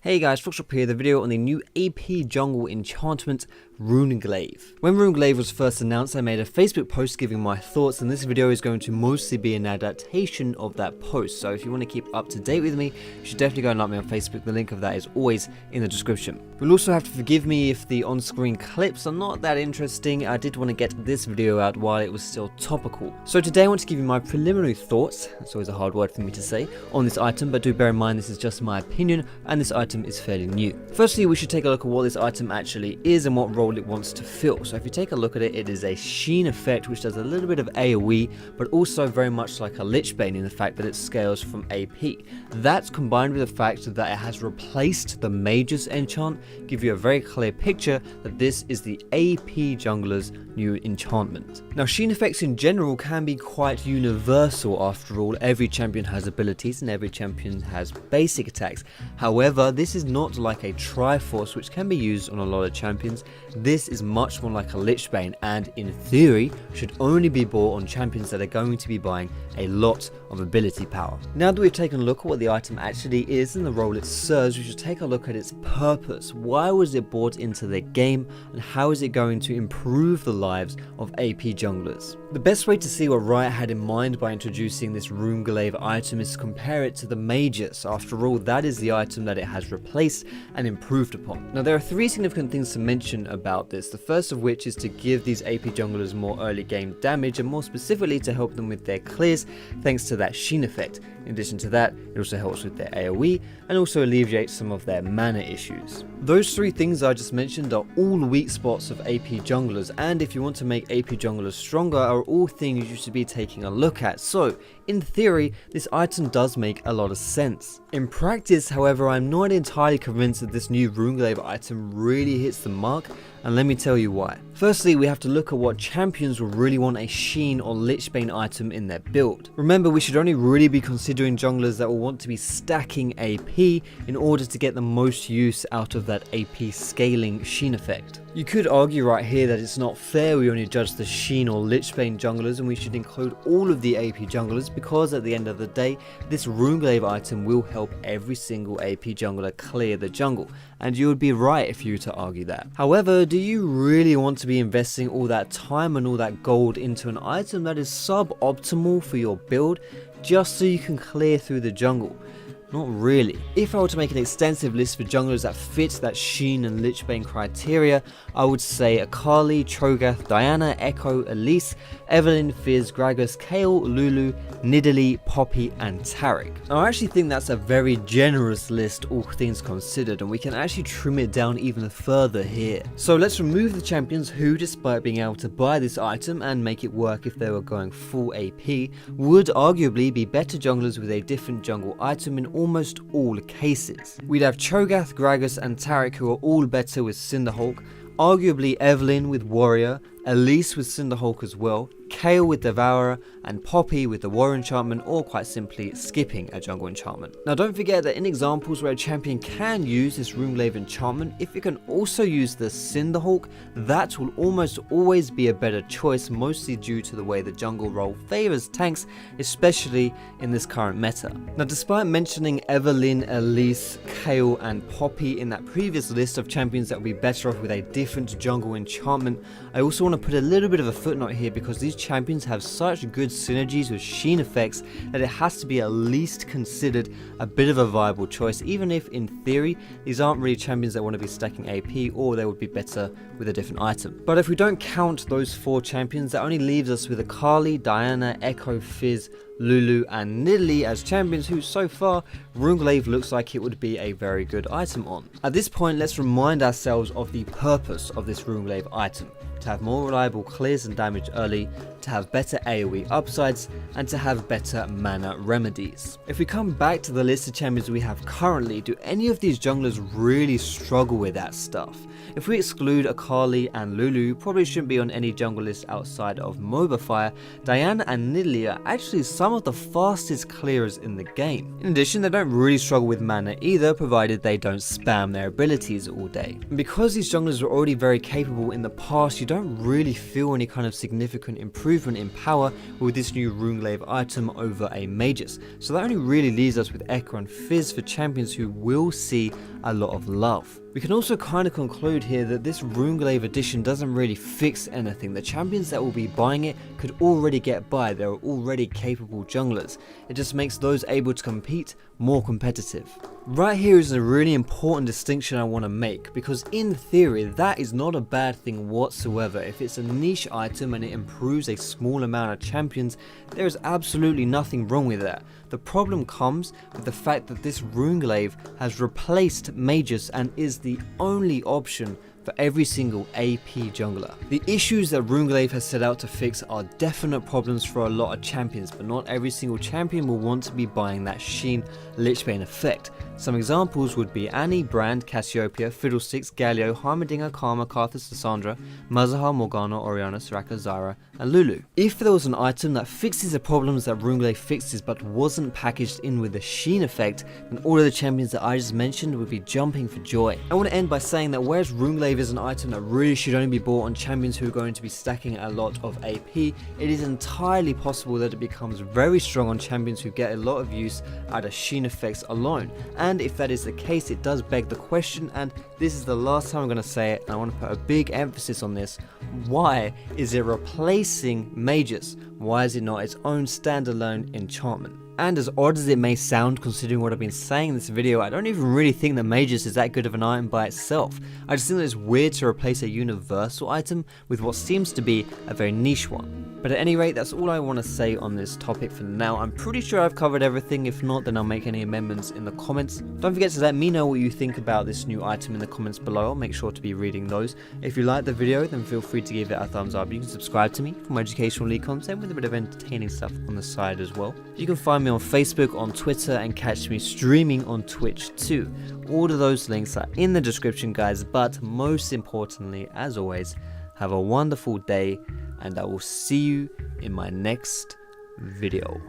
Hey guys, Foxtrot here, the video on the new AP Jungle Enchantment, Runeglaive. When Runeglaive was first announced, I made a Facebook post giving my thoughts, and this video is going to mostly be an adaptation of that post. So if you want to keep up to date with me, you should definitely go and like me on Facebook. The link of that is always in the description. You'll also have to forgive me if the on-screen clips are not that interesting. I did want to get this video out while it was still topical. So today I want to give you my preliminary thoughts, that's always a hard word for me to say, on this item, but do bear in mind this is just my opinion, and this item is fairly new. Firstly, we should take a look at what this item actually is and what role it wants to fill. So if you take a look at it, it is a sheen effect which does a little bit of AoE, but also very much like a Lichbane in the fact that it scales from AP. That's combined with the fact that it has replaced the Mage's enchant, give you a very clear picture that this is the AP jungler's new enchantment. Now, sheen effects in general can be quite universal. After all, every champion has abilities and every champion has basic attacks. However, this is not like a Triforce which can be used on a lot of champions. This is much more like a Lichbane, and in theory should only be bought on champions that are going to be buying a lot of ability power. Now that we've taken a look at what the item actually is and the role it serves, we should take a look at its purpose. Why was it brought into the game, and how is it going to improve the lives of AP junglers? The best way to see what Riot had in mind by introducing this Runeglaive item is to compare it to the Mages. After all, that is the item that it has replaced and improved upon. Now, there are three significant things to mention about this. The first of which is to give these AP junglers more early game damage, and more specifically to help them with their clears thanks to that sheen effect. In addition to that, it also helps with their AoE and also alleviates some of their mana issues. Those three things I just mentioned are all weak spots of AP junglers, and if you want to make AP junglers stronger, are all things you should be taking a look at. So, in theory, this item does make a lot of sense. In practice, however, I'm not entirely convinced that this new Runeglaive item really hits the mark, and let me tell you why. Firstly, we have to look at what champions will really want a sheen or Lichbane item in their build. Remember, we should only really be considering junglers that will want to be stacking AP in order to get the most use out of that AP scaling sheen effect. You could argue right here that it's not fair we only judge the sheen or Lichbane junglers and we should include all of the AP junglers, because at the end of the day, this Runeglaive item will help every single AP jungler clear the jungle, and you would be right if you were to argue that. However, do you really want to be investing all that time and all that gold into an item that is suboptimal for your build just so you can clear through the jungle? Not really. If I were to make an extensive list for junglers that fit that sheen and Lichbane criteria, I would say Akali, Cho'Gath, Diana, Echo, Elise, Evelynn, Fizz, Gragas, Kayle, Lulu, Nidalee, Poppy, and Taric. Now, I actually think that's a very generous list, all things considered, and we can actually trim it down even further here. So let's remove the champions who, despite being able to buy this item and make it work if they were going full AP, would arguably be better junglers with a different jungle item in almost all cases. We'd have Cho'Gath, Gragas, and Taric, who are all better with Cinderhulk, arguably Evelynn with Warrior, Elise with Cinderhulk as well, Kayle with Devourer, and Poppy with the Warrior enchantment, or quite simply skipping a jungle enchantment. Now, don't forget that in examples where a champion can use this Runeglaive enchantment, if it can also use the Cinderhulk, that will almost always be a better choice, mostly due to the way the jungle role favors tanks, especially in this current meta. Now, despite mentioning Evelynn, Elise, Kayle, and Poppy in that previous list of champions that would be better off with a different jungle enchantment, I also want to put a little bit of a footnote here, because these champions have such good synergies with sheen effects that it has to be at least considered a bit of a viable choice, even if in theory these aren't really champions that want to be stacking AP, or they would be better with a different item. But if we don't count those four champions, that only leaves us with Akali, Diana, Echo, Fizz, Lulu, and Nidalee as champions who, so far, Runeglaive looks like it would be a very good item on. At this point, let's remind ourselves of the purpose of this Runeglaive item: to have more reliable clears and damage early, to have better AoE upsides, and to have better mana remedies. If we come back to the list of champions we have currently, do any of these junglers really struggle with that stuff? If we exclude Akali and Lulu, who probably shouldn't be on any jungle list outside of Mobafire, Diana and Nidalee are actually some some of the fastest clearers in the game. In addition, they don't really struggle with mana either, provided they don't spam their abilities all day. And because these junglers were already very capable in the past, you don't really feel any kind of significant improvement in power with this new Runeglaive item over a Magus. So that only really leaves us with Echo and Fizz for champions who will see a lot of love. We can also kind of conclude here that this Runeglaive edition doesn't really fix anything. The champions that will be buying it could already get by, they're already capable junglers. It just makes those able to compete more competitive. Right here is a really important distinction I want to make, because in theory that is not a bad thing whatsoever. If it's a niche item and it improves a small amount of champions, there is absolutely nothing wrong with that. The problem comes with the fact that this Runeglaive has replaced Magus and is the only option for every single AP jungler. The issues that Runeglaive has set out to fix are definite problems for a lot of champions, but not every single champion will want to be buying that Sheen Lichbane effect. Some examples would be Annie, Brand, Cassiopeia, Fiddlesticks, Galio, Heimerdinger, Karma, Karthus, Cassandra, Mazahar, Morgana, Orianna, Soraka, Zyra, and Lulu. If there was an item that fixes the problems that Runeglaive fixes but wasn't packaged in with the Sheen effect, then all of the champions that I just mentioned would be jumping for joy. I want to end by saying that whereas Runeglaive is an item that really should only be bought on champions who are going to be stacking a lot of AP, it is entirely possible that it becomes very strong on champions who get a lot of use out of Sheen effects alone. And if that is the case, it does beg the question, and this is the last time I'm going to say it, and I want to put a big emphasis on this: why is it replacing Magus? Why is it not its own standalone enchantment? And as odd as it may sound, considering what I've been saying in this video, I don't even really think that Magus is that good of an item by itself. I just think that it's weird to replace a universal item with what seems to be a very niche one. But at any rate, that's all I want to say on this topic for now. I'm pretty sure I've covered everything. If not, then I'll make any amendments in the comments. Don't forget to let me know what you think about this new item in the comments below. I'll make sure to be reading those. If you liked the video, then feel free to give it a thumbs up. You can subscribe to me for more educational league content with a bit of entertaining stuff on the side as well. You can find me on Facebook, on Twitter, and catch me streaming on Twitch too. All of those links are in the description, guys, but most importantly, as always, have a wonderful day, and I will see you in my next video.